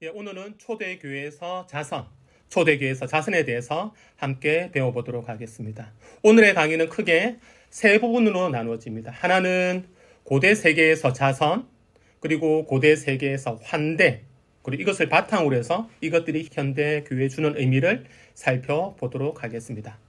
오늘은 초대교회에서 자선에 대해서 함께 배워보도록 하겠습니다. 오늘의 강의는 크게 세 부분으로 나누어집니다. 하나는 고대 세계에서 자선, 그리고 고대 세계에서 환대, 그리고 이것을 바탕으로 해서 이것들이 현대 교회에 주는 의미를 살펴보도록 하겠습니다.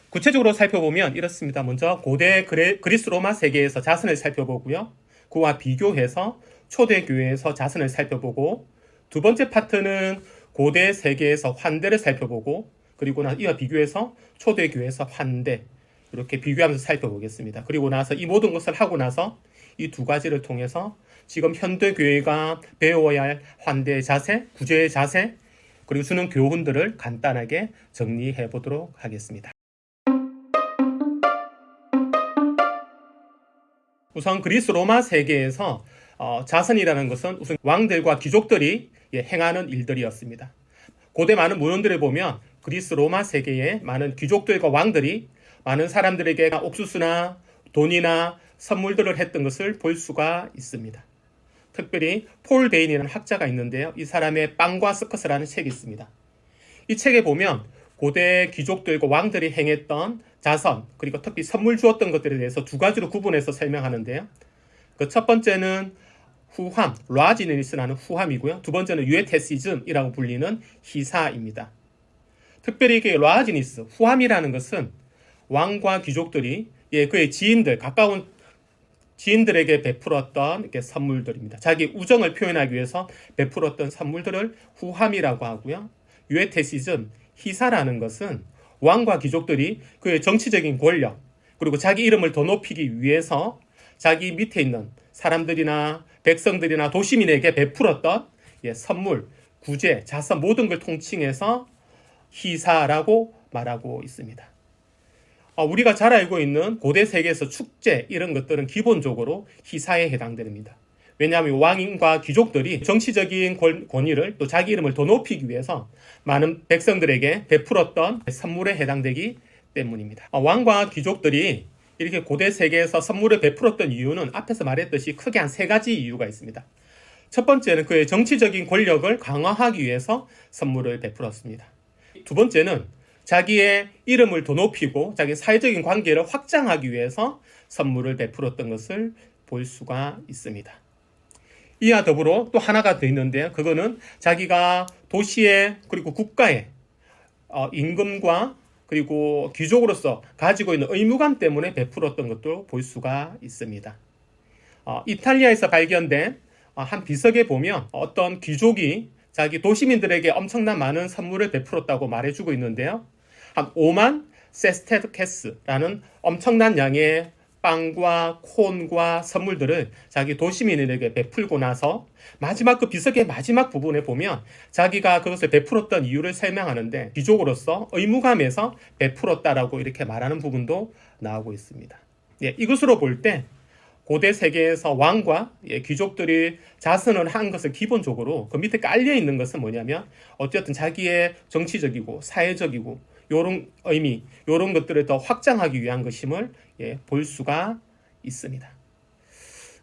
구체적으로 살펴보면 이렇습니다. 먼저 고대 그리스 로마 세계에서 자선을 살펴보고요. 그와 비교해서 초대교회에서 자선을 살펴보고, 두 번째 파트는 고대 세계에서 환대를 살펴보고, 그리고 이와 비교해서 초대교회에서 환대, 이렇게 비교하면서 살펴보겠습니다. 그리고 나서 이 모든 것을 하고 나서 이 두 가지를 통해서 지금 현대교회가 배워야 할 환대의 자세, 구제의 자세, 그리고 주는 교훈들을 간단하게 정리해 보도록 하겠습니다. 우선 그리스 로마 세계에서 자선이라는 것은 우선 왕들과 귀족들이 행하는 일들이었습니다. 고대 많은 문헌들을 보면 그리스 로마 세계의 많은 귀족들과 왕들이 많은 사람들에게 옥수수나 돈이나 선물들을 했던 것을 볼 수가 있습니다. 특별히 폴 베인이라는 학자가 있는데요. 이 사람의 빵과 서커스라는 책이 있습니다. 이 책에 보면 고대 귀족들과 왕들이 행했던 자선, 그리고 특히 선물 주었던 것들에 대해서 두 가지로 구분해서 설명하는데요. 그 첫 번째는 후함, 라지니스라는 후함이고요. 두 번째는 유에테시즘이라고 불리는 희사입니다. 특별히 이게 라지니스, 후함이라는 것은 왕과 귀족들이 그의 지인들, 가까운 지인들에게 베풀었던 이렇게 선물들입니다. 자기 우정을 표현하기 위해서 베풀었던 선물들을 후함이라고 하고요. 유에테시즘, 희사라는 것은 왕과 귀족들이 그의 정치적인 권력, 그리고 자기 이름을 더 높이기 위해서 자기 밑에 있는 사람들이나 백성들이나 도시민에게 베풀었던 선물, 구제, 자선 모든 걸 통칭해서 희사라고 말하고 있습니다. 우리가 잘 알고 있는 고대 세계에서 축제 이런 것들은 기본적으로 희사에 해당됩니다. 왜냐하면 왕과 귀족들이 정치적인 권위를 또 자기 이름을 더 높이기 위해서 많은 백성들에게 베풀었던 선물에 해당되기 때문입니다. 왕과 귀족들이 이렇게 고대 세계에서 선물을 베풀었던 이유는 앞에서 말했듯이 크게 한 세 가지 이유가 있습니다. 첫 번째는 그의 정치적인 권력을 강화하기 위해서 선물을 베풀었습니다. 두 번째는 자기의 이름을 더 높이고 자기 사회적인 관계를 확장하기 위해서 선물을 베풀었던 것을 볼 수가 있습니다. 이와 더불어 또 하나가 더 있는데, 그거는 자기가 도시에 그리고 국가에 임금과 그리고 귀족으로서 가지고 있는 의무감 때문에 베풀었던 것도 볼 수가 있습니다. 이탈리아에서 발견된 한 비석에 보면 어떤 귀족이 자기 도시민들에게 엄청난 많은 선물을 베풀었다고 말해주고 있는데요. 한 5만 세스테르케스라는 엄청난 양의 빵과 콘과 선물들을 자기 도시민에게 베풀고 나서 마지막 그 비석의 마지막 부분에 보면 자기가 그것을 베풀었던 이유를 설명하는데 귀족으로서 의무감에서 베풀었다라고 이렇게 말하는 부분도 나오고 있습니다. 이것으로 볼 때 고대 세계에서 왕과 귀족들이 자선을 한 것을 기본적으로 그 밑에 깔려 있는 것은 뭐냐면 어쨌든 자기의 정치적이고 사회적이고 이런 의미, 이런 것들을 더 확장하기 위한 것임을 볼 수가 있습니다.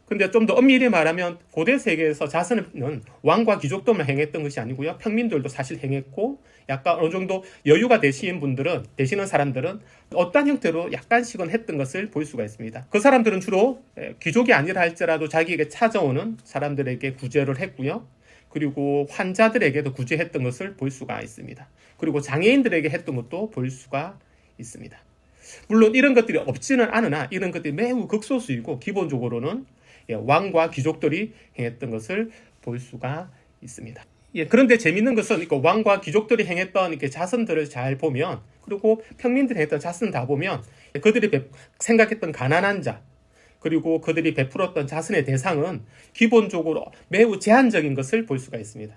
근데 좀 더 엄밀히 말하면 고대 세계에서 자선은 왕과 귀족들만 행했던 것이 아니고요. 평민들도 사실 행했고, 약간 어느 정도 여유가 되시는 사람들은 어떤 형태로 약간씩은 했던 것을 볼 수가 있습니다. 그 사람들은 주로 귀족이 아니라 할지라도 자기에게 찾아오는 사람들에게 구제를 했고요. 그리고 환자들에게도 구제했던 것을 볼 수가 있습니다. 그리고 장애인들에게 했던 것도 볼 수가 있습니다. 물론 이런 것들이 없지는 않으나 이런 것들이 매우 극소수이고 기본적으로는 왕과 귀족들이 행했던 것을 볼 수가 있습니다. 그런데 재밌는 것은 왕과 귀족들이 행했던 이렇게 자선들을 잘 보면, 그리고 평민들이 했던 자선 다 보면 그들이 생각했던 가난한 자, 그리고 그들이 베풀었던 자선의 대상은 기본적으로 매우 제한적인 것을 볼 수가 있습니다.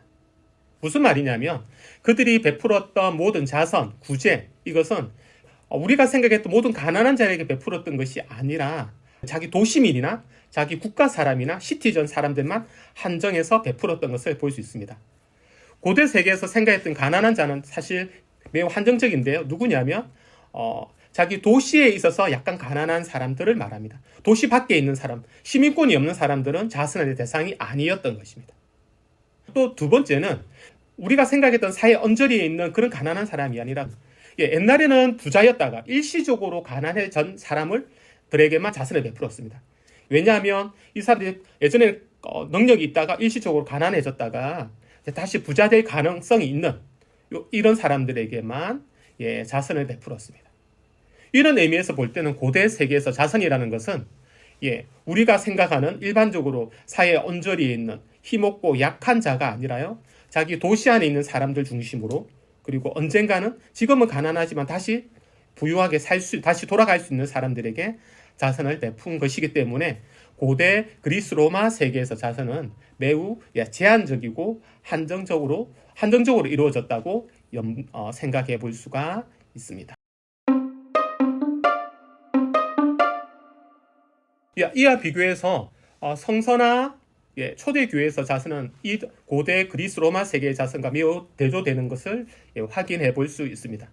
무슨 말이냐면 그들이 베풀었던 모든 자선, 구제, 이것은 우리가 생각했던 모든 가난한 자에게 베풀었던 것이 아니라 자기 도시민이나 자기 국가 사람이나 시티즌 사람들만 한정해서 베풀었던 것을 볼 수 있습니다. 고대 세계에서 생각했던 가난한 자는 사실 매우 한정적인데요. 누구냐면 자기 도시에 있어서 약간 가난한 사람들을 말합니다. 도시 밖에 있는 사람, 시민권이 없는 사람들은 자선의 대상이 아니었던 것입니다. 또 두 번째는 우리가 생각했던 사회 언저리에 있는 그런 가난한 사람이 아니라 옛날에는 부자였다가 일시적으로 가난해진 사람들에게만 자선을 베풀었습니다. 왜냐하면 이 사람들이 예전에 능력이 있다가 일시적으로 가난해졌다가 다시 부자 될 가능성이 있는 이런 사람들에게만 자선을 베풀었습니다. 이런 의미에서 볼 때는 고대 세계에서 자선이라는 것은 우리가 생각하는 일반적으로 사회 언저리에 있는 힘없고 약한 자가 아니라요, 자기 도시 안에 있는 사람들 중심으로, 그리고 언젠가는 지금은 가난하지만 다시 부유하게 다시 돌아갈 수 있는 사람들에게 자선을 베푼 것이기 때문에 고대 그리스 로마 세계에서 자선은 매우 제한적이고 한정적으로 이루어졌다고 생각해 볼 수가 있습니다. 이와 비교해서 성서나 초대교회에서 자선은 이 고대 그리스 로마 세계의 자선과 매우 대조되는 것을 확인해 볼 수 있습니다.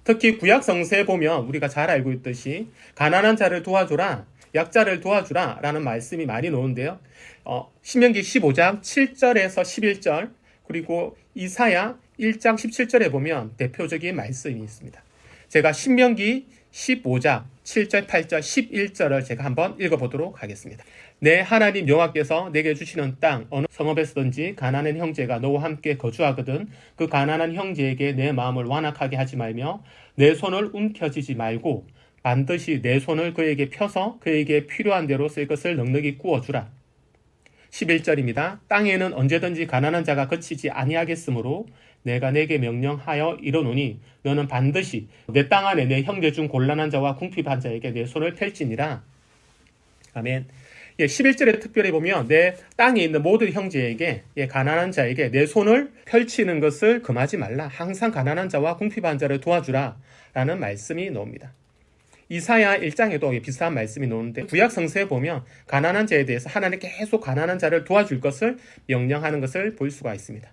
특히 구약 성서에 보면 우리가 잘 알고 있듯이 가난한 자를 도와주라, 약자를 도와주라 라는 말씀이 많이 나오는데요. 신명기 15장 7절에서 11절, 그리고 이사야 1장 17절에 보면 대표적인 말씀이 있습니다. 제가 신명기 15장 7절, 8절, 11절을 제가 한번 읽어보도록 하겠습니다. 내 하나님 여호와께서 내게 주시는 땅 어느 성읍에서든지 가난한 형제가 너와 함께 거주하거든 그 가난한 형제에게 내 마음을 완악하게 하지 말며 내 손을 움켜쥐지 말고 반드시 내 손을 그에게 펴서 그에게 필요한 대로 쓸 것을 넉넉히 구워주라. 11절입니다. 땅에는 언제든지 가난한 자가 거치지 아니하겠으므로 내가 내게 명령하여 이르노니 너는 반드시 내 땅 안에 내 형제 중 곤란한 자와 궁핍한 자에게 내 손을 펼지니라. 아멘. 11절에 특별히 보면 내 땅에 있는 모든 형제에게, 가난한 자에게 내 손을 펼치는 것을 금하지 말라. 항상 가난한 자와 궁핍한 자를 도와주라 라는 말씀이 나옵니다. 이사야 1장에도 비슷한 말씀이 나오는데 구약 성서에 보면 가난한 자에 대해서 하나님 계속 가난한 자를 도와줄 것을 명령하는 것을 볼 수가 있습니다.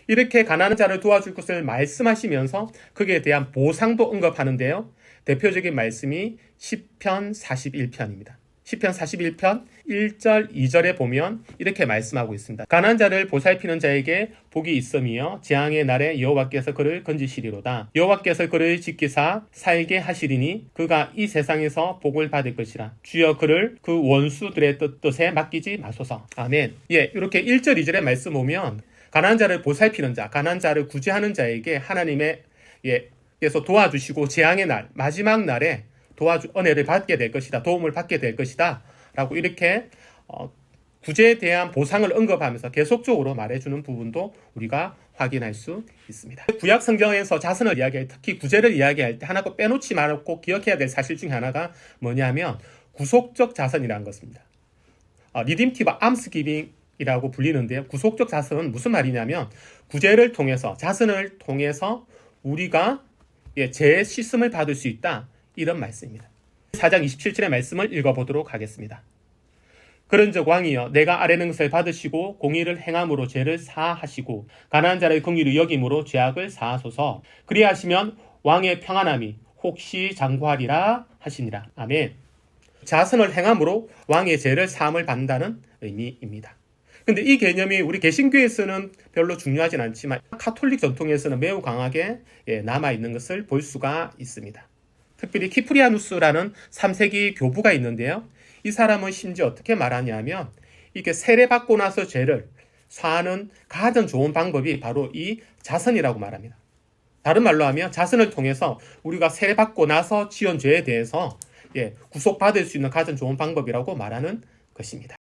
이렇게 가난한 자를 도와줄 것을 말씀하시면서 그에 대한 보상도 언급하는데요. 대표적인 말씀이 시편 41편입니다. 시편 41편 1절 2절에 보면 이렇게 말씀하고 있습니다. 가난한 자를 보살피는 자에게 복이 있으며 재앙의 날에 여호와께서 그를 건지시리로다. 여호와께서 그를 지키사 살게 하시리니 그가 이 세상에서 복을 받을 것이라. 주여 그를 그 원수들의 뜻에 맡기지 마소서. 아멘. 이렇게 1절 2절의 말씀 보면 가난한 자를 보살피는 자, 가난한 자를 구제하는 자에게 하나님의 께서 도와주시고 재앙의 날, 마지막 날에 은혜를 받게 될 것이다. 도움을 받게 될 것이다. 라고 이렇게 구제에 대한 보상을 언급하면서 계속적으로 말해주는 부분도 우리가 확인할 수 있습니다. 구약 성경에서 자선을 이야기할 때, 특히 구제를 이야기할 때 하나 꼭 빼놓지 말고 기억해야 될 사실 중에 하나가 뭐냐면 구속적 자선이라는 것입니다. 리딤티브 암스기빙이라고 불리는데요. 구속적 자선은 무슨 말이냐면 구제를 통해서, 자선을 통해서 우리가 죄의 씻음을 받을 수 있다. 이런 말씀입니다. 4장 27절의 말씀을 읽어보도록 하겠습니다. 그런즉 왕이여 내가 아뢰는 것을 받으시고 공의를 행함으로 죄를 사하시고 가난한 자를 긍휼히 여김으로 죄악을 사하소서. 그리하시면 왕의 평안함이 혹시 장구하리라 하시니라. 아멘. 자선을 행함으로 왕의 죄를 사함을 받는다는 의미입니다. 근데 이 개념이 우리 개신교에서는 별로 중요하진 않지만 카톨릭 전통에서는 매우 강하게 남아있는 것을 볼 수가 있습니다. 특별히 키프리아누스라는 3세기 교부가 있는데요. 이 사람은 심지어 어떻게 말하냐면 이렇게 세례받고 나서 죄를 사하는 가장 좋은 방법이 바로 이 자선이라고 말합니다. 다른 말로 하면 자선을 통해서 우리가 세례받고 나서 지은 죄에 대해서 구속받을 수 있는 가장 좋은 방법이라고 말하는 것입니다.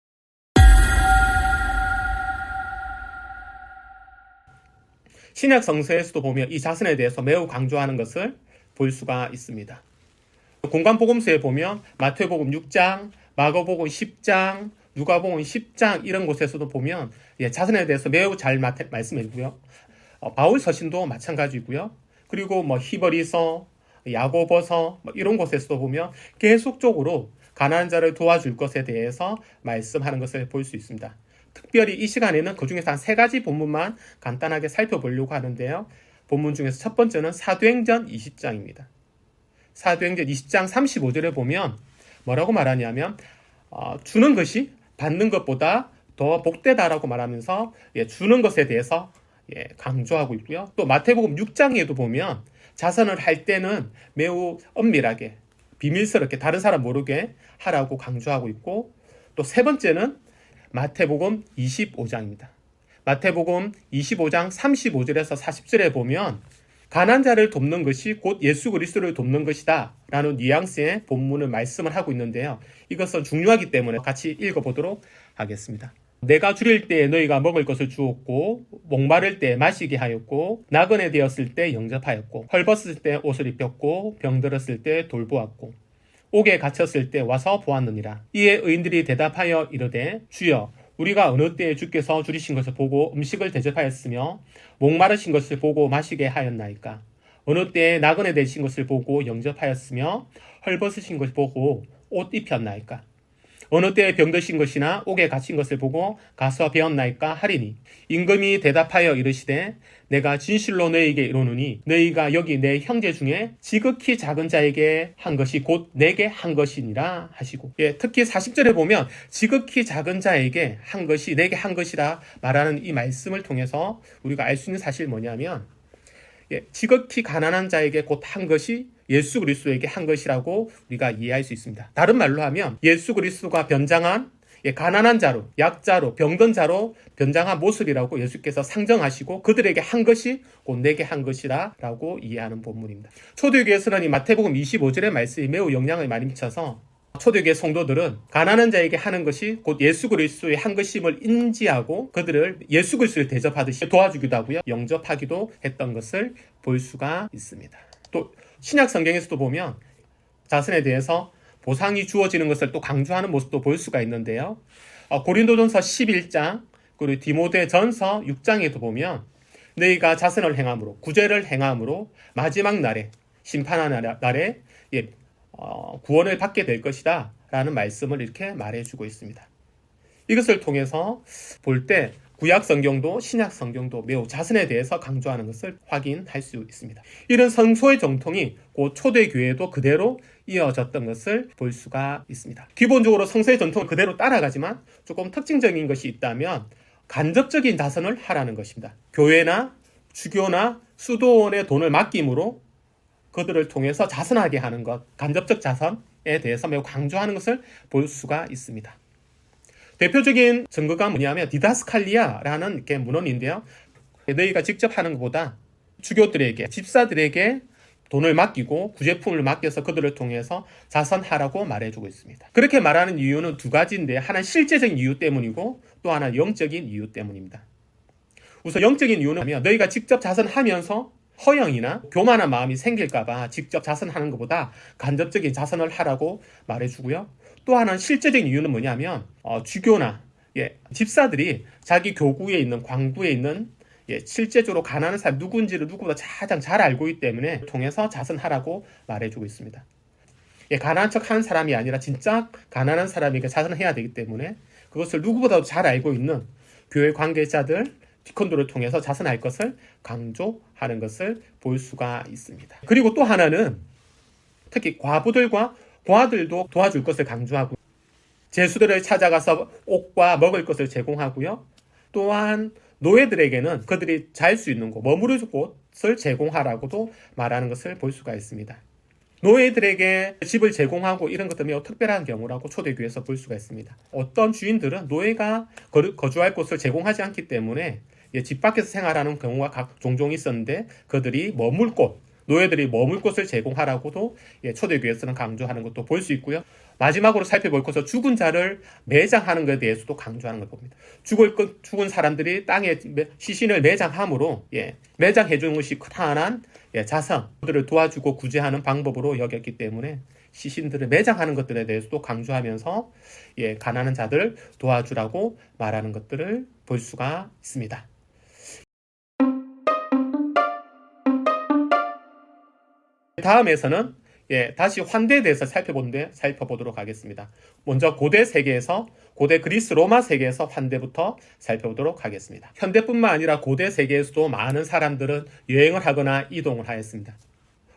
신약 성서에서도 보면 이 자선에 대해서 매우 강조하는 것을 볼 수가 있습니다. 공관복음서에 보면 마태복음 6장, 마가복음 10장, 누가복음 10장 이런 곳에서도 보면 자선에 대해서 매우 잘 말씀해주고요. 바울 서신도 마찬가지고요. 그리고 히브리서, 야고보서 이런 곳에서도 보면 계속적으로 가난한 자를 도와줄 것에 대해서 말씀하는 것을 볼 수 있습니다. 특별히 이 시간에는 그 중에서 한 3가지 본문만 간단하게 살펴보려고 하는데요. 본문 중에서 첫 번째는 사도행전 20장입니다. 사도행전 20장 35절에 보면 뭐라고 말하냐면 주는 것이 받는 것보다 더 복되다라고 말하면서 주는 것에 대해서 강조하고 있고요. 또 마태복음 6장에도 보면 자선을 할 때는 매우 엄밀하게 비밀스럽게 다른 사람 모르게 하라고 강조하고 있고, 또 세 번째는 마태복음 25장입니다. 마태복음 25장 35절에서 40절에 보면 가난한 자를 돕는 것이 곧 예수 그리스도를 돕는 것이다 라는 뉘앙스의 본문을 말씀을 하고 있는데요. 이것은 중요하기 때문에 같이 읽어보도록 하겠습니다. 내가 줄일 때 너희가 먹을 것을 주었고, 목마를 때 마시게 하였고, 나그네 되었을 때 영접하였고, 헐벗을 때 옷을 입혔고, 병들었을 때 돌보았고, 옥에 갇혔을 때 와서 보았느니라. 이에 의인들이 대답하여 이르되 주여 우리가 어느 때에 주께서 줄이신 것을 보고 음식을 대접하였으며 목마르신 것을 보고 마시게 하였나이까? 어느 때에 나그네 되신 것을 보고 영접하였으며 헐벗으신 것을 보고 옷 입혔나이까? 어느 때에 병드신 것이나 옥에 갇힌 것을 보고 가서 배웠나이까 하리니, 임금이 대답하여 이르시되 내가 진실로 너희에게 이르노니 너희가 여기 내 형제 중에 지극히 작은 자에게 한 것이 곧 내게 한 것이니라 하시고, 특히 40절에 보면 지극히 작은 자에게 한 것이 내게 한 것이라 말하는 이 말씀을 통해서 우리가 알 수 있는 사실이 뭐냐면, 지극히 가난한 자에게 곧 한 것이 예수 그리스도에게 한 것이라고 우리가 이해할 수 있습니다. 다른 말로 하면 예수 그리스도가 변장한 가난한 자로, 약자로, 병든 자로 변장한 모습이라고 예수께서 상정하시고 그들에게 한 것이 곧 내게 한 것이라 라고 이해하는 본문입니다. 초대교회에서는 이 마태복음 25절의 말씀이 매우 영향을 많이 미쳐서 초대교회 성도들은 가난한 자에게 하는 것이 곧 예수 그리스도의 한 것임을 인지하고 그들을 예수 그리스도를 대접하듯이 도와주기도 하고요, 영접하기도 했던 것을 볼 수가 있습니다. 또 신약 성경에서도 보면 자선에 대해서 보상이 주어지는 것을 또 강조하는 모습도 볼 수가 있는데요. 고린도전서 11장 그리고 디모데전서 6장에도 보면 너희가 자선을 행함으로, 구제를 행함으로 마지막 날에, 심판하는 날에 구원을 받게 될 것이다 라는 말씀을 이렇게 말해주고 있습니다. 이것을 통해서 볼 때 구약 성경도 신약 성경도 매우 자선에 대해서 강조하는 것을 확인할 수 있습니다. 이런 성소의 정통이 곧 초대교회도 그대로 이어졌던 것을 볼 수가 있습니다. 기본적으로 성소의 전통을 그대로 따라가지만 조금 특징적인 것이 있다면 간접적인 자선을 하라는 것입니다. 교회나 주교나 수도원의 돈을 맡김으로 그들을 통해서 자선하게 하는 것, 간접적 자선에 대해서 매우 강조하는 것을 볼 수가 있습니다. 대표적인 증거가 뭐냐면 디다스칼리아라는 이렇게 문헌인데요. 너희가 직접 하는 것보다 주교들에게, 집사들에게 돈을 맡기고 구제품을 맡겨서 그들을 통해서 자선하라고 말해주고 있습니다. 그렇게 말하는 이유는 두 가지인데, 하나는 실제적인 이유 때문이고 또 하나는 영적인 이유 때문입니다. 우선 영적인 이유는 너희가 직접 자선하면서 허영이나 교만한 마음이 생길까봐 직접 자선하는 것보다 간접적인 자선을 하라고 말해주고요. 또 하나는 실제적인 이유는 뭐냐면 주교나 집사들이 자기 교구에 있는, 광구에 있는 실제적으로 가난한 사람 누군지를 누구보다 가장 잘 알고 있기 때문에 통해서 자선하라고 말해주고 있습니다. 가난한 척 하는 사람이 아니라 진짜 가난한 사람에게 자선해야 되기 때문에 그것을 누구보다도 잘 알고 있는 교회 관계자들, 디콘들을 통해서 자선할 것을 강조하는 것을 볼 수가 있습니다. 그리고 또 하나는 특히 과부들과 고아들도 도와줄 것을 강조하고, 제수들을 찾아가서 옷과 먹을 것을 제공하고요. 또한 노예들에게는 그들이 잘 수 있는 곳, 머무를 곳을 제공하라고도 말하는 것을 볼 수가 있습니다. 노예들에게 집을 제공하고 이런 것도 매우 특별한 경우라고 초대교회에서 볼 수가 있습니다. 어떤 주인들은 노예가 거주할 곳을 제공하지 않기 때문에 집 밖에서 생활하는 경우가 종종 있었는데 그들이 머물 곳, 노예들이 머물 곳을 제공하라고도 초대교회에서는 강조하는 것도 볼 수 있고요. 마지막으로 살펴볼 것은 죽은 자를 매장하는 것에 대해서도 강조하는 걸 봅니다. 죽은 사람들이 땅에 시신을 매장함으로 매장해 주는 것이 크나한 자선, 그들을 도와주고 구제하는 방법으로 여겼기 때문에 시신들을 매장하는 것들에 대해서도 강조하면서 가난한 자들 도와주라고 말하는 것들을 볼 수가 있습니다. 다음에서는 다시 환대에 대해서 살펴보도록 하겠습니다. 먼저 고대 세계에서, 고대 그리스 로마 세계에서 환대부터 살펴보도록 하겠습니다. 현대뿐만 아니라 고대 세계에서도 많은 사람들은 여행을 하거나 이동을 하였습니다.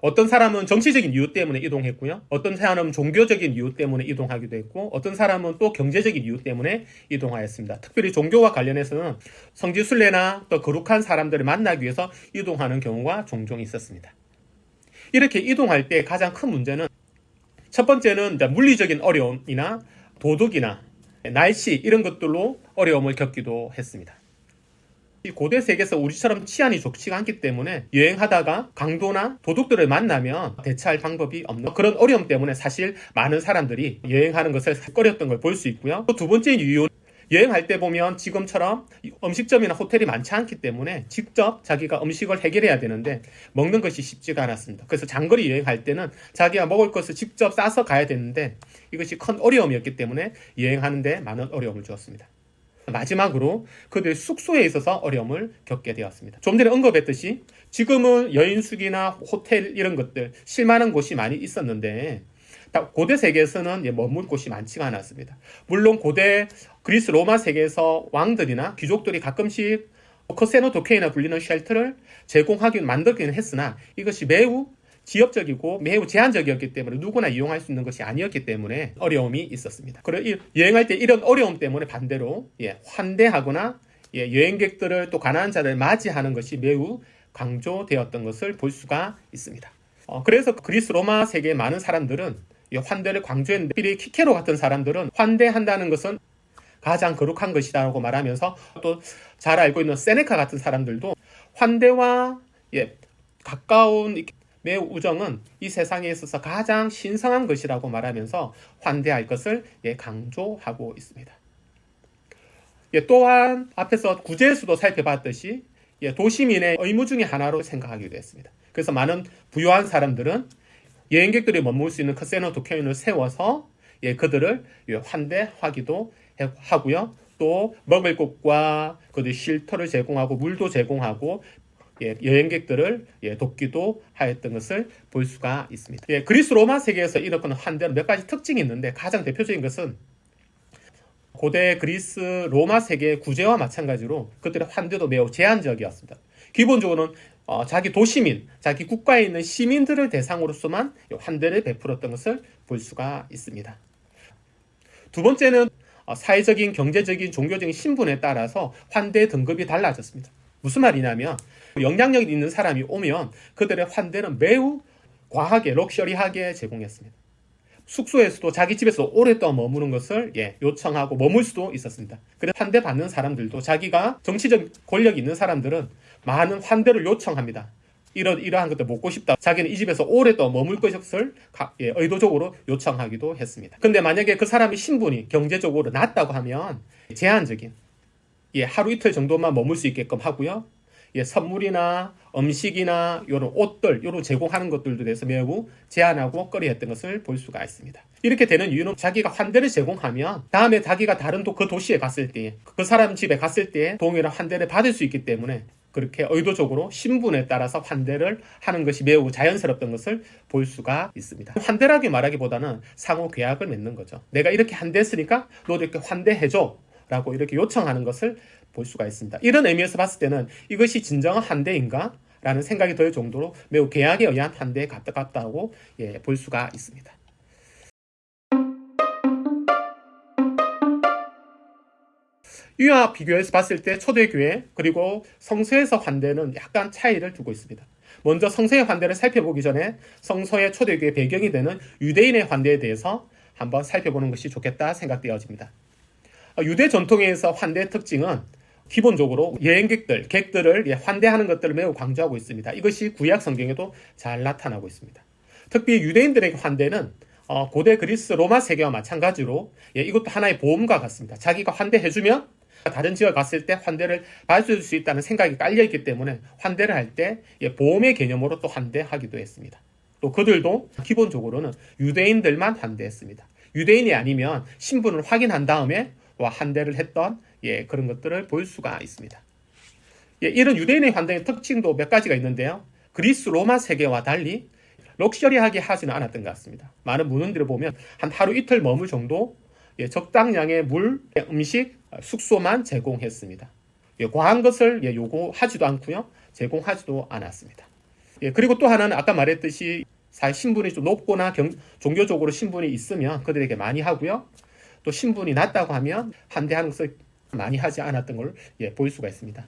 어떤 사람은 정치적인 이유 때문에 이동했고요. 어떤 사람은 종교적인 이유 때문에 이동하기도 했고, 어떤 사람은 또 경제적인 이유 때문에 이동하였습니다. 특별히 종교와 관련해서는 성지순례나 또 거룩한 사람들을 만나기 위해서 이동하는 경우가 종종 있었습니다. 이렇게 이동할 때 가장 큰 문제는 첫 번째는 물리적인 어려움이나 도덕이나 날씨 이런 것들로 어려움을 겪기도 했습니다. 고대 세계에서 우리처럼 치안이 좋지가 않기 때문에 여행하다가 강도나 도둑들을 만나면 대처할 방법이 없는 그런 어려움 때문에 사실 많은 사람들이 여행하는 것을 꺼렸던 걸 볼 수 있고요. 또 두 번째 이유는 여행할 때 보면 지금처럼 음식점이나 호텔이 많지 않기 때문에 직접 자기가 음식을 해결해야 되는데 먹는 것이 쉽지가 않았습니다. 그래서 장거리 여행할 때는 자기가 먹을 것을 직접 싸서 가야 되는데 이것이 큰 어려움이었기 때문에 여행하는 데 많은 어려움을 주었습니다. 마지막으로 그들 숙소에 있어서 어려움을 겪게 되었습니다. 좀 전에 언급했듯이 지금은 여인숙이나 호텔 이런 것들 쉴만한 곳이 많이 있었는데 고대 세계에서는 머물 곳이 많지가 않았습니다. 물론 고대 그리스 로마 세계에서 왕들이나 귀족들이 가끔씩 커세노도케이나 불리는 쉘터를 만들기는 했으나 이것이 매우 지역적이고 매우 제한적이었기 때문에 누구나 이용할 수 있는 것이 아니었기 때문에 어려움이 있었습니다. 그리고 여행할 때 이런 어려움 때문에 반대로 환대하거나 여행객들을 또 가난한 자를 맞이하는 것이 매우 강조되었던 것을 볼 수가 있습니다. 그래서 그리스 로마 세계의 많은 사람들은 환대를 강조했는데 특히 키케로 같은 사람들은 환대한다는 것은 가장 거룩한 것이라고 말하면서 또 잘 알고 있는 세네카 같은 사람들도 환대와 가까운 매우 우정은 이 세상에 있어서 가장 신성한 것이라고 말하면서 환대할 것을 강조하고 있습니다. 또한 앞에서 구제수도 살펴봤듯이 도시민의 의무 중에 하나로 생각하기도 했습니다. 그래서 많은 부유한 사람들은 여행객들이 머물 수 있는 커세노도케인을 세워서 그들을 환대하기도 하고요. 또 먹을 곳과 그들 쉴터를 제공하고 물도 제공하고 여행객들을 돕기도 하였던 것을 볼 수가 있습니다. 그리스 로마 세계에서 일어나는 환대는 몇 가지 특징이 있는데 가장 대표적인 것은 고대 그리스 로마 세계의 구제와 마찬가지로 그들의 환대도 매우 제한적이었습니다. 기본적으로는 자기 도시민, 자기 국가에 있는 시민들을 대상으로서만 환대를 베풀었던 것을 볼 수가 있습니다. 두 번째는 사회적인, 경제적인, 종교적인 신분에 따라서 환대 등급이 달라졌습니다. 무슨 말이냐면 영향력 있는 사람이 오면 그들의 환대는 매우 과하게, 럭셔리하게 제공했습니다. 숙소에서도 자기 집에서 오랫동안 머무는 것을 요청하고 머물 수도 있었습니다. 그래서 환대받는 사람들도 자기가 정치적 권력이 있는 사람들은 많은 환대를 요청합니다. 이러한 것들 먹고 싶다. 자기는 이 집에서 오랫동안 머물 것을 의도적으로 요청하기도 했습니다. 근데 만약에 그 사람의 신분이 경제적으로 낮다고 하면 제한적인 하루 이틀 정도만 머물 수 있게끔 하고요. 선물이나 음식이나 이런 옷들, 이런 제공하는 것들도 대해서 매우 제한하고 꺼려했던 것을 볼 수가 있습니다. 이렇게 되는 이유는 자기가 환대를 제공하면 다음에 자기가 다른 그 도시에 갔을 때, 그 사람 집에 갔을 때 동일한 환대를 받을 수 있기 때문에 그렇게 의도적으로 신분에 따라서 환대를 하는 것이 매우 자연스럽던 것을 볼 수가 있습니다. 환대라고 말하기보다는 상호 계약을 맺는 거죠. 내가 이렇게 환대했으니까 너도 이렇게 환대해줘 라고 이렇게 요청하는 것을 볼 수가 있습니다. 이런 의미에서 봤을 때는 이것이 진정한 환대인가? 라는 생각이 들 정도로 매우 계약에 의한 환대에 가깝다고 볼 수가 있습니다. 이와 비교해서 봤을 때 초대교회 그리고 성서에서 환대는 약간 차이를 두고 있습니다. 먼저 성서의 환대를 살펴보기 전에 성서의 초대교회 배경이 되는 유대인의 환대에 대해서 한번 살펴보는 것이 좋겠다 생각되어집니다. 유대 전통에서 환대의 특징은 기본적으로 여행객들, 객들을 환대하는 것들을 매우 강조하고 있습니다. 이것이 구약 성경에도 잘 나타나고 있습니다. 특히 유대인들에게 환대는 고대 그리스 로마 세계와 마찬가지로 이것도 하나의 보험과 같습니다. 자기가 환대해주면 다른 지역에 갔을 때 환대를 받을 수 있다는 생각이 깔려있기 때문에 환대를 할 때 보험의 개념으로 또 환대하기도 했습니다. 또 그들도 기본적으로는 유대인들만 환대했습니다. 유대인이 아니면 신분을 확인한 다음에 환대를 했던 그런 것들을 볼 수가 있습니다. 이런 유대인의 환대의 특징도 몇 가지가 있는데요. 그리스 로마 세계와 달리 럭셔리하게 하지는 않았던 것 같습니다. 많은 문헌들을 보면 한 하루 이틀 머물 정도 적당량의 물, 음식, 숙소만 제공했습니다. 과한 것을 요구하지도 않고요. 제공하지도 않았습니다. 그리고 또 하나는 아까 말했듯이 신분이 좀 높거나 종교적으로 신분이 있으면 그들에게 많이 하고요. 또 신분이 낮다고 하면 환대하는 것을 많이 하지 않았던 걸 볼 수가 있습니다.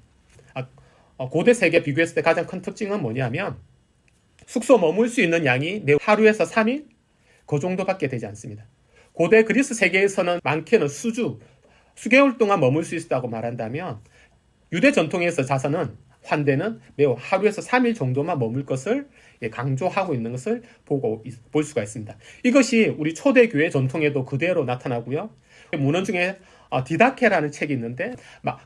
고대 세계 비교했을 때 가장 큰 특징은 뭐냐면 숙소 머물 수 있는 양이 매우 하루에서 3일 그 정도밖에 되지 않습니다. 고대 그리스 세계에서는 많게는 수개월 동안 머물 수 있었다고 말한다면 유대 전통에서 자선은 환대는 매우 하루에서 3일 정도만 머물 것을 강조하고 있는 것을 볼 수가 있습니다. 이것이 우리 초대교회 전통에도 그대로 나타나고요. 문헌 중에 디다케라는 책이 있는데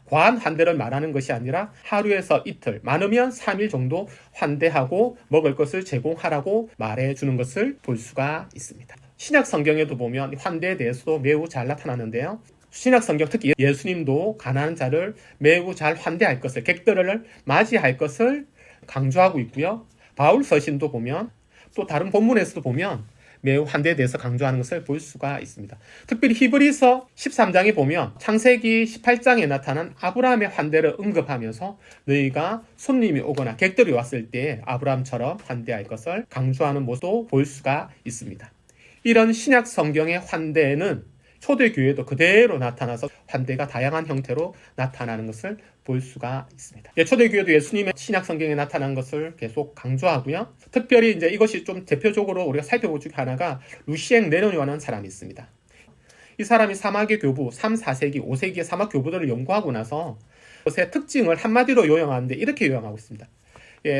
과한 환대를 말하는 것이 아니라 하루에서 이틀, 많으면 3일 정도 환대하고 먹을 것을 제공하라고 말해주는 것을 볼 수가 있습니다. 신약 성경에도 보면 환대에 대해서도 매우 잘 나타나는데요. 신약 성경 특히 예수님도 가난한 자를 매우 잘 환대할 것을, 객들을 맞이할 것을 강조하고 있고요. 바울 서신도 보면 또 다른 본문에서도 보면 매우 환대에 대해서 강조하는 것을 볼 수가 있습니다. 특별히 히브리서 13장에 보면 창세기 18장에 나타난 아브라함의 환대를 언급하면서 너희가 손님이 오거나 객들이 왔을 때 아브라함처럼 환대할 것을 강조하는 모습도 볼 수가 있습니다. 이런 신약 성경의 환대는 초대교회도 그대로 나타나서 환대가 다양한 형태로 나타나는 것을 볼 수가 있습니다. 초대교회도 예수님의 신약 성경에 나타난 것을 계속 강조하고요. 특별히 이제 이것이 좀 대표적으로 우리가 살펴볼 중 하나가 루시엥 네론이라는 사람이 있습니다. 이 사람이 사막의 교부 3, 4세기, 5세기의 사막 교부들을 연구하고 나서 그것의 특징을 한마디로 요약하는데 이렇게 요약하고 있습니다.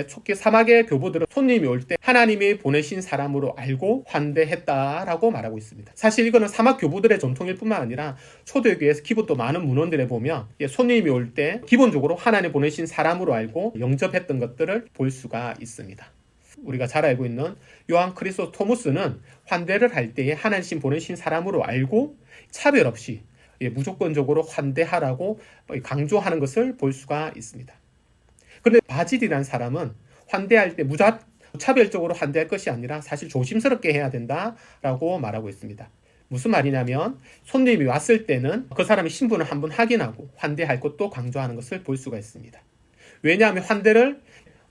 초기 사막의 교부들은 손님이 올 때 하나님이 보내신 사람으로 알고 환대했다라고 말하고 있습니다. 사실 이거는 사막 교부들의 전통일 뿐만 아니라 초대교회에서 기본도 많은 문헌들에 보면 손님이 올 때 기본적으로 하나님 보내신 사람으로 알고 영접했던 것들을 볼 수가 있습니다. 우리가 잘 알고 있는 요한 크리스토토무스는 환대를 할 때에 하나님 보내신 사람으로 알고 차별 없이 무조건적으로 환대하라고 강조하는 것을 볼 수가 있습니다. 그런데 바질이라는 사람은 환대할 때 무차별적으로 환대할 것이 아니라 사실 조심스럽게 해야 된다라고 말하고 있습니다. 무슨 말이냐면 손님이 왔을 때는 그 사람의 신분을 한번 확인하고 환대할 것도 강조하는 것을 볼 수가 있습니다. 왜냐하면 환대를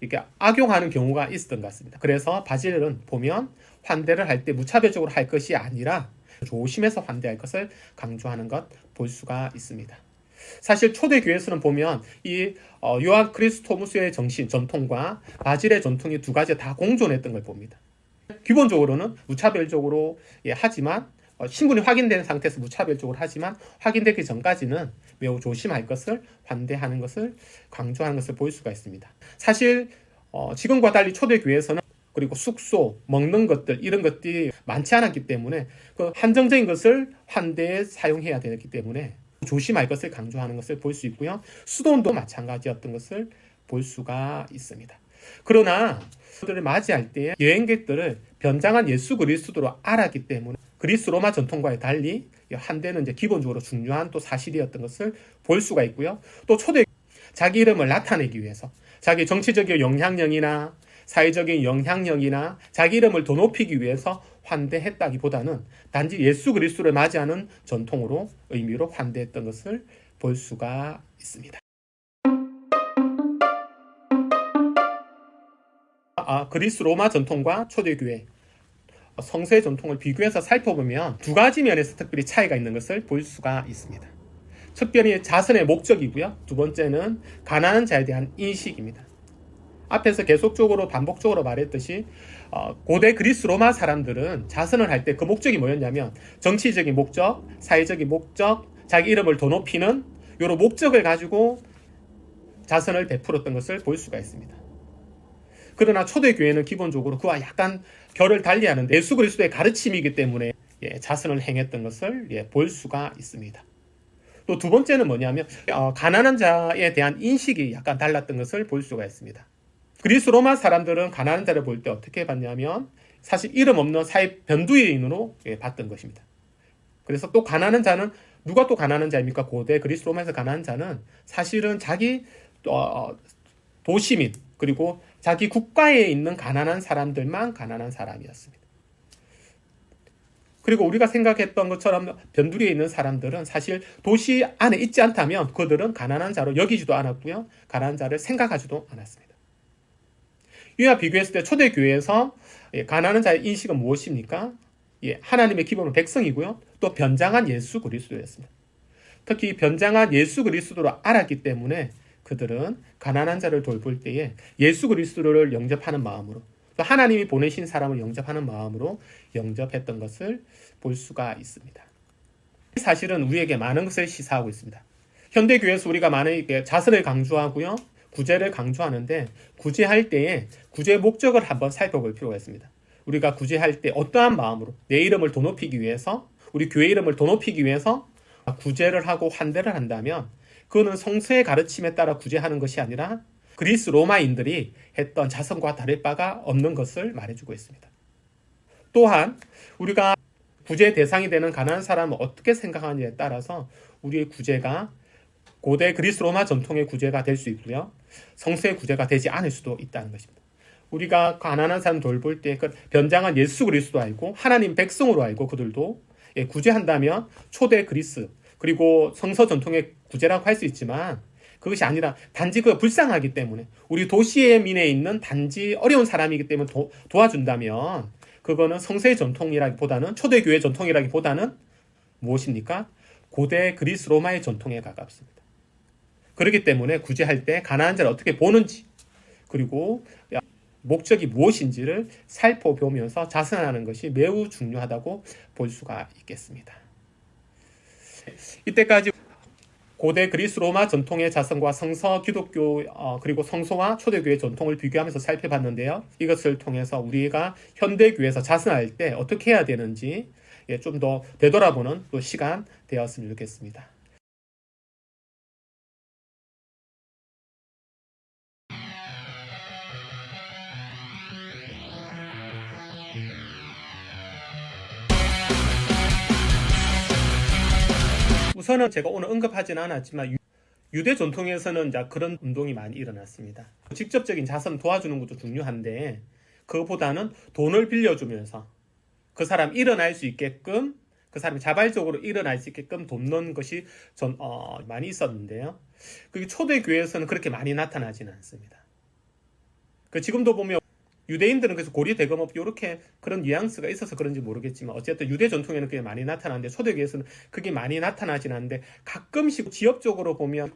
이렇게 악용하는 경우가 있었던 것 같습니다. 그래서 바질은 보면 환대를 할 때 무차별적으로 할 것이 아니라 조심해서 환대할 것을 강조하는 것 볼 수가 있습니다. 사실 초대교회에서는 보면 이 요한 크리스토무스의 전통과 바질의 전통이 두 가지 다 공존했던 걸 봅니다. 기본적으로는 무차별적으로 하지만 신분이 확인된 상태에서 무차별적으로 하지만 확인되기 전까지는 매우 조심할 것을 환대하는 것을 강조하는 것을 볼 수가 있습니다. 사실 지금과 달리 초대교회에서는 그리고 숙소, 먹는 것들 이런 것들이 많지 않았기 때문에 그 한정적인 것을 환대에 사용해야 되기 때문에 조심할 것을 강조하는 것을 볼 수 있고요. 수도원도 마찬가지였던 것을 볼 수가 있습니다. 그러나 그들을 맞이할 때 여행객들을 변장한 예수 그리스도로 알았기 때문에 그리스 로마 전통과의 달리 환대는 이제 기본적으로 중요한 또 사실이었던 것을 볼 수가 있고요. 또 초대 자기 이름을 나타내기 위해서 자기 정치적인 영향력이나 사회적인 영향력이나 자기 이름을 더 높이기 위해서 환대했다기보다는 단지 예수 그리스도를 맞이하는 전통으로 의미로 환대했던 것을 볼 수가 있습니다. 그리스 로마 전통과 초대교회 성서의 전통을 비교해서 살펴보면 두 가지 면에서 특별히 차이가 있는 것을 볼 수가 있습니다. 특별히 자선의 목적이고요. 두 번째는 가난한 자에 대한 인식입니다. 앞에서 계속적으로 반복적으로 말했듯이 고대 그리스 로마 사람들은 자선을 할 때 그 목적이 뭐였냐면 정치적인 목적, 사회적인 목적, 자기 이름을 더 높이는 이런 목적을 가지고 자선을 베풀었던 것을 볼 수가 있습니다. 그러나 초대교회는 기본적으로 그와 약간 결을 달리하는 예수 그리스도의 가르침이기 때문에 자선을 행했던 것을 볼 수가 있습니다. 또 두 번째는 뭐냐면 가난한 자에 대한 인식이 약간 달랐던 것을 볼 수가 있습니다. 그리스 로마 사람들은 가난한 자를 볼 때 어떻게 봤냐면 사실 이름 없는 사회 변두인으로 봤던 것입니다. 그래서 또 가난한 자는 누가 또 가난한 자입니까? 고대 그리스 로마에서 가난한 자는 사실은 자기 도시민 그리고 자기 국가에 있는 가난한 사람들만 가난한 사람이었습니다. 그리고 우리가 생각했던 것처럼 변두리에 있는 사람들은 사실 도시 안에 있지 않다면 그들은 가난한 자로 여기지도 않았고요. 가난한 자를 생각하지도 않았습니다. 이와 비교했을 때 초대교회에서 가난한 자의 인식은 무엇입니까? 하나님의 기본은 백성이고요. 또 변장한 예수 그리스도였습니다. 특히 변장한 예수 그리스도를 알았기 때문에 그들은 가난한 자를 돌볼 때에 예수 그리스도를 영접하는 마음으로, 또 하나님이 보내신 사람을 영접하는 마음으로 영접했던 것을 볼 수가 있습니다. 사실은 우리에게 많은 것을 시사하고 있습니다. 현대교회에서 우리가 많은 자선을 강조하고요, 구제를 강조하는데, 구제할 때에 구제 목적을 한번 살펴볼 필요가 있습니다. 우리가 구제할 때 어떠한 마음으로 내 이름을 더 높이기 위해서, 우리 교회 이름을 더 높이기 위해서 구제를 하고 환대를 한다면, 그거는 성서의 가르침에 따라 구제하는 것이 아니라 그리스 로마인들이 했던 자선과 다를 바가 없는 것을 말해주고 있습니다. 또한 우리가 구제 대상이 되는 가난한 사람을 어떻게 생각하느냐에 따라서 우리의 구제가 고대 그리스 로마 전통의 구제가 될 수 있고요, 성서의 구제가 되지 않을 수도 있다는 것입니다. 우리가 가난한 사람 돌볼 때 그 변장한 예수 그리스도 알고 하나님 백성으로 알고 그들도 구제한다면 초대 그리스 그리고 성서 전통의 구제라고 할 수 있지만, 그것이 아니라 단지 그 불쌍하기 때문에 우리 도시의 민에 있는 단지 어려운 사람이기 때문에 도와준다면 그거는 성서의 전통이라기보다는, 초대교회 전통이라기보다는 무엇입니까? 고대 그리스 로마의 전통에 가깝습니다. 그렇기 때문에 구제할 때 가난한 자를 어떻게 보는지, 그리고 목적이 무엇인지를 살펴보면서 자선하는 것이 매우 중요하다고 볼 수가 있겠습니다. 이때까지 고대 그리스 로마 전통의 자선과 성서 기독교 그리고 성소와 초대교회 전통을 비교하면서 살펴봤는데요. 이것을 통해서 우리가 현대교회에서 자선할 때 어떻게 해야 되는지 좀 더 되돌아보는 또 시간 되었으면 좋겠습니다. 우선은 제가 오늘 언급하지는 않았지만 유대 전통에서는 이제 그런 운동이 많이 일어났습니다. 직접적인 자선 도와주는 것도 중요한데, 그것보다는 돈을 빌려주면서 그 사람 일어날 수 있게끔, 그 사람이 자발적으로 일어날 수 있게끔 돕는 것이 많이 있었는데요. 그게 초대교회에서는 그렇게 많이 나타나지는 않습니다. 지금도 보면 유대인들은 그래서 고리 대금업 이렇게 그런 뉘앙스가 있어서 그런지 모르겠지만, 어쨌든 유대 전통에는 그게 많이 나타나는데 초대교회에서는 그게 많이 나타나진 않는데, 가끔씩 지역적으로 보면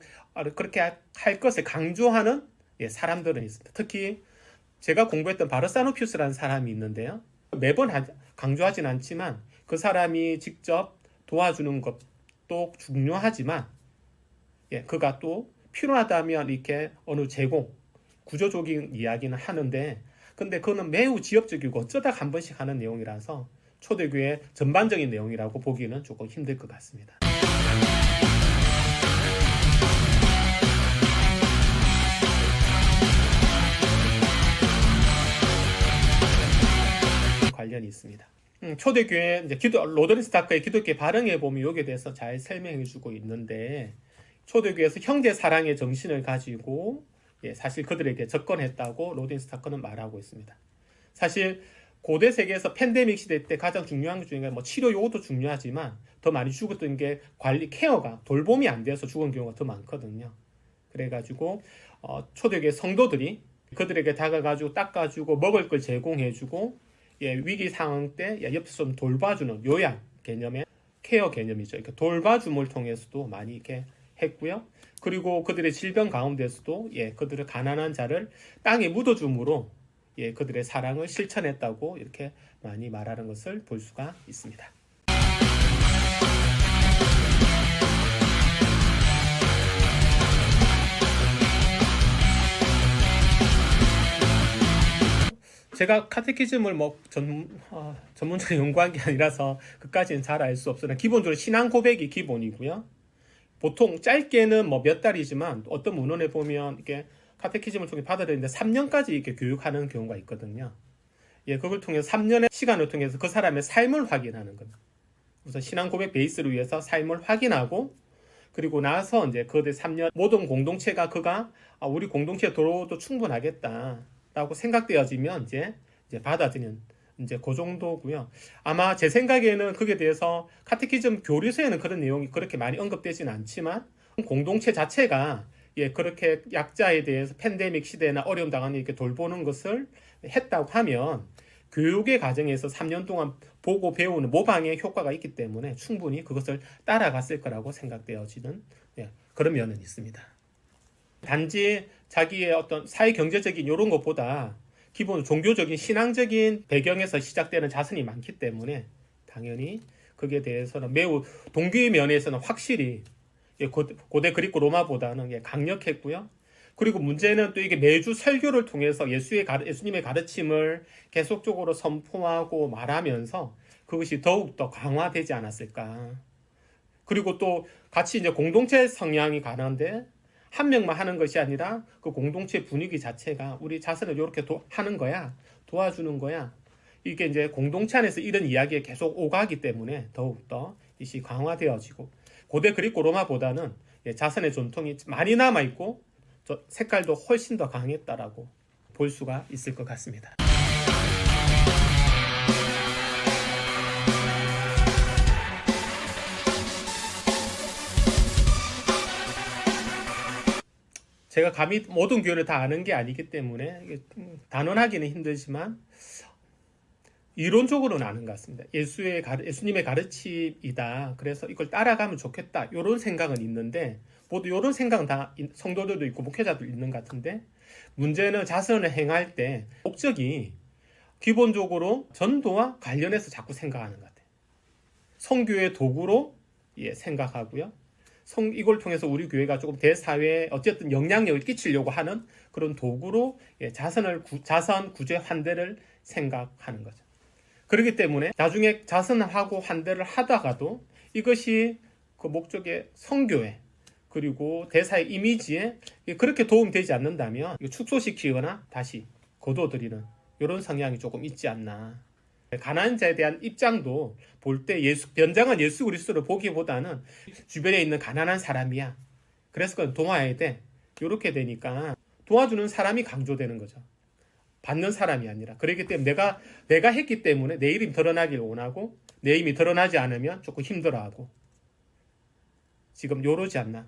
그렇게 할 것을 강조하는 사람들은 있습니다. 특히 제가 공부했던 바르사누피우스라는 사람이 있는데요. 매번 강조하진 않지만 그 사람이 직접 도와주는 것도 중요하지만, 그가 또 필요하다면 이렇게 어느 제공, 구조적인 이야기는 하는데, 근데 그거는 매우 지역적이고 어쩌다 한 번씩 하는 내용이라서 초대교회 전반적인 내용이라고 보기는 조금 힘들 것 같습니다. 관련이 있습니다. 초대교회 이제 로더리 스타크의 기독교 발흥에 보면 여기에 대해서 잘 설명해주고 있는데, 초대교회에서 형제 사랑의 정신을 가지고 사실 그들에게 접근했다고 로딘 스타크는 말하고 있습니다. 사실 고대 세계에서 팬데믹 시대 때 가장 중요한 것 중에 치료 요것도 중요하지만 더 많이 죽었던 게 관리 케어가 돌봄이 안 돼서 죽은 경우가 더 많거든요. 그래가지고 초대교회 성도들이 그들에게 다가가지고 닦아주고 먹을 걸 제공해주고 위기 상황 때 옆에서 좀 돌봐주는 요양 개념의 케어 개념이죠. 그러니까 돌봐줌을 통해서도 많이 이렇게 했고요. 그리고 그들의 질병 가운데서도 그들의 가난한 자를 땅에 묻어줌으로 그들의 사랑을 실천했다고 이렇게 많이 말하는 것을 볼 수가 있습니다. 제가 카테키즘을 전문적으로 연구한 게 아니라서 그까지는 잘 알 수 없으나, 기본적으로 신앙 고백이 기본이고요. 보통 짧게는 몇 달이지만 어떤 문헌에 보면 이게 카테키즘을 통해 받아들이는데 3년까지 이렇게 교육하는 경우가 있거든요. 그걸 통해서 3년의 시간을 통해서 그 사람의 삶을 확인하는 겁니다. 우선 신앙 고백 베이스를 위해서 삶을 확인하고, 그리고 나서 이제 그 3년 모든 공동체가 그가 우리 공동체에 들어도 충분하겠다라고 생각되어지면 이제 받아들이는 그 정도고요. 아마 제 생각에는 그게 대해서 카테키즘 교리서에는 그런 내용이 그렇게 많이 언급되지는 않지만 공동체 자체가 그렇게 약자에 대해서 팬데믹 시대나 어려움 당하는 이렇게 돌보는 것을 했다고 하면 교육의 과정에서 3년 동안 보고 배우는 모방의 효과가 있기 때문에 충분히 그것을 따라갔을 거라고 생각되어지는 그런 면은 있습니다. 단지 자기의 어떤 사회 경제적인 이런 것보다 기본 종교적인 신앙적인 배경에서 시작되는 자선이 많기 때문에 당연히 거기에 대해서는 매우 동기의 면에서는 확실히 고대 그리고 로마보다는 강력했고요. 그리고 문제는 또 이게 매주 설교를 통해서 예수님의 가르침을 계속적으로 선포하고 말하면서 그것이 더욱더 강화되지 않았을까. 그리고 또 같이 이제 공동체 성향이 가는데 한 명만 하는 것이 아니라 그 공동체 분위기 자체가 우리 자선을 이렇게 하는 거야. 도와주는 거야. 이게 이제 공동체 안에서 이런 이야기에 계속 오가기 때문에 더욱더 이것이 강화되어지고 고대 그리고 로마보다는 자선의 전통이 많이 남아있고 색깔도 훨씬 더 강했다라고 볼 수가 있을 것 같습니다. 제가 감히 모든 교회를 다 아는 게 아니기 때문에 단언하기는 힘들지만 이론적으로는 아는 것 같습니다. 예수님의 가르침이다. 그래서 이걸 따라가면 좋겠다. 이런 생각은 있는데 모두 이런 생각은 다 성도들도 있고 목회자도 있는 것 같은데 문제는 자선을 행할 때 목적이 기본적으로 전도와 관련해서 자꾸 생각하는 것 같아요. 선교의 도구로 생각하고요. 이걸 통해서 우리 교회가 조금 대사회에 어쨌든 영향력을 끼치려고 하는 그런 도구로 자선 구제 환대를 생각하는 거죠. 그렇기 때문에 나중에 자선을 하고 환대를 하다가도 이것이 그 목적의 선교에 그리고 대사의 이미지에 그렇게 도움되지 않는다면 축소시키거나 다시 거둬들이는 이런 성향이 조금 있지 않나. 가난한 자에 대한 입장도 볼 때 변장한 예수 그리스도를 보기보다는 주변에 있는 가난한 사람이야. 그래서 그건 도와야 돼. 이렇게 되니까 도와주는 사람이 강조되는 거죠. 받는 사람이 아니라. 그렇기 때문에 내가 했기 때문에 내 이름이 드러나길 원하고 내 이름이 드러나지 않으면 조금 힘들어하고 지금 요러지 않나.